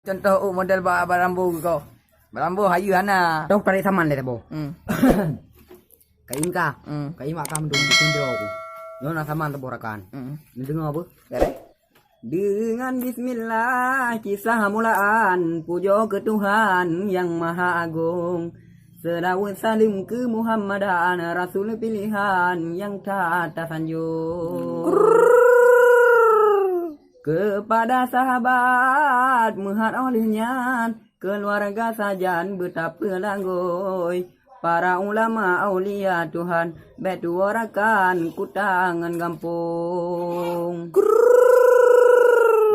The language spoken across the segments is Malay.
contoh model barambu kau. Barambu hayu hana. Tok tarik saman le tabo. Kain ka. Kain mak kam dum kunjo aku. Yo na saman teborakan. Dengar apa? Gare. Dengan bismillah kisah mulaan puja ke Tuhan yang Maha Agung. Selawat salim ke Muhammadan Rasul pilihan yang tak tersanjung. Kepada sahabat muhat olehnya, keluarga sajan betapa langgoy. Para ulama aulia Tuhan betu orakan kutangan gampung.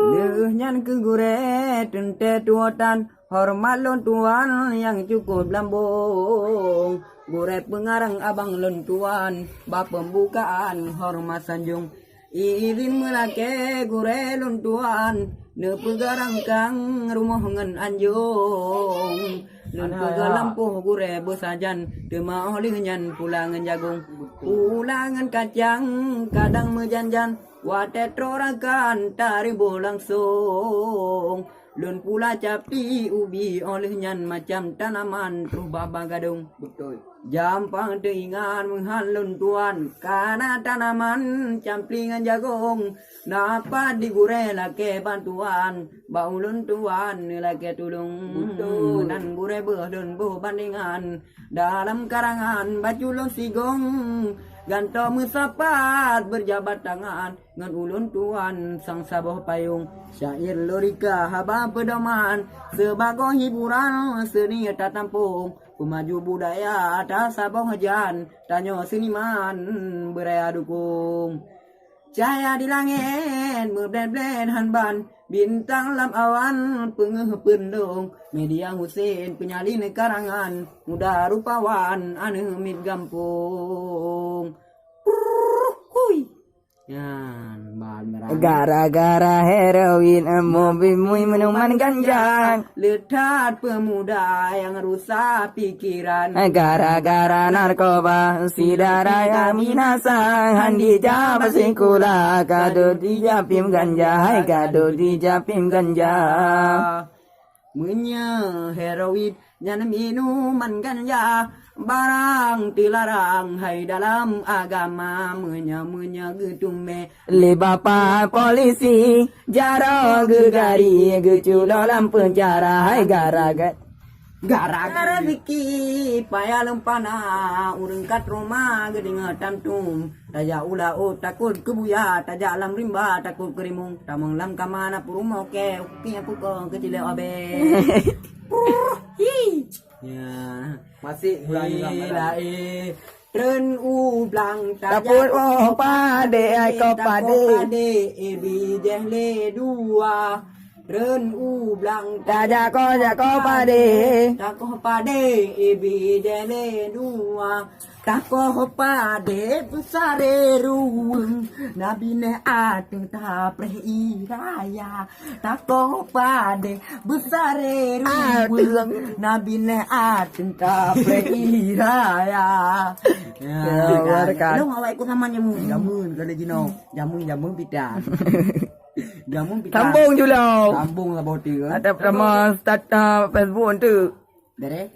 Lehnya ke gure tente tuotan hormat lon tuan yang cukup lambung. Gure pengarang abang lon tuan bab pembukaan hormat sanjung. Izin melake gure lon tuan ne pegarang kang rumah ngan anjung. Nun ke lampuh gure besajan tema olehnya pulangan jagung. Pulangan kacang kadang mejanjan wate trorakan taribo langsung. Lun pula capi ubi olehnya macam tanaman rubah bagadung. Betul. Jampang teringat menghalun tuan karena tanaman camplingan jagung. Napa digure lake bantuan baulun tuan lake tulung. Betul. Dan gure berdun bandingan dalam karangan baculun sigong. Ganto musapat berjabat tangan ngan ulun tuan sang saboh payung. Syair lirika haba pedoman sebagai hiburan seni tatampung. Pemaju budaya atas saboh jan tanyo seniman beraya dukung. Cahaya di langit berbled-bled hanban bintang lam awan pengeh pendung. Media Husin penyalin karangan muda rupawan anu mit gampung. Hui. Yan, Gara-gara heroin mobil minuman ganja. Letat pemuda yang rusak pikiran. Gara-gara narkoba si daraya minasa handi jaba singkula kado dijapim ganja. Hai kado dijapim ganja. Menya heroin yang minuman ganja. Barang dilarang hai dalam agama. Menya gedung me Le bapa polisi jaro gegari geculolam penjara. Hai gara-gara rezeki payah lempana urang kat rumah gedinga tantum. Taja ula takut kebuya taja alam rimba takut kerimung. Tamang lam kamana puruma oke upi aku ko kecil abe. Ya masih hilae tren u blang tapur pade ai ko pade ebi jehle dua tren u blang taja ko pade takoh pade ebi jehle dua takoh pade besare ruweng nabi ne atu ta prehiraya takoh pade besare ruweng nabi ne atu ta prehiraya. Lu ngawai ku sama jamun kada jino jamun pitan. Jamun pitan. Sambung julau. Sambung lah boti ke. Ada nama start Facebook tu. Dere.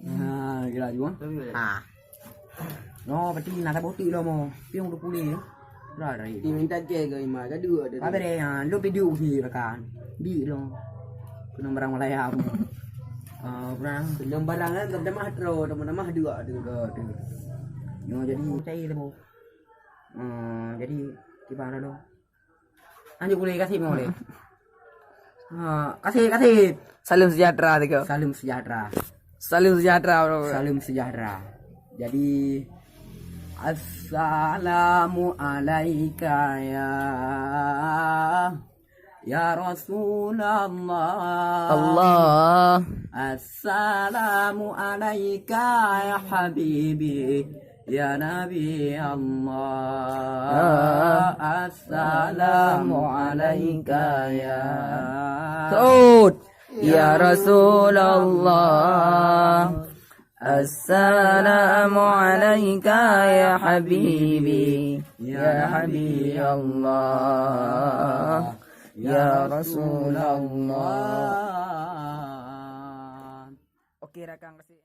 Ha, gila juga. Ha. No, pati nak boti lo mo. Piung 20 ya. Rai. Di minta je ke ima ada dua ada. Apa deh ha, lu video si rekan. Di lo. Kena barang Malayam. Perang Belum barangnya gam mah tro, nama dua tu. No, jadi cai le mo. Jadi gimana lo? Anjuk boleh kasih mau boleh. Kasih. Salam sejahtera tu kau. Salam sejahtera. Salam sejahtera bro. Salam sejahtera. Jadi assalamu alayka ya Rasulullah. Allah. Assalamu alayka ya habibi ya Nabi Allah. Assalamu alayka ya Saud. Ya Rasulullah. Assalamu alayka ya habibi ya Habib Allah. Ya Rasulullah. Rasulullah. Oke, Rakang kasih.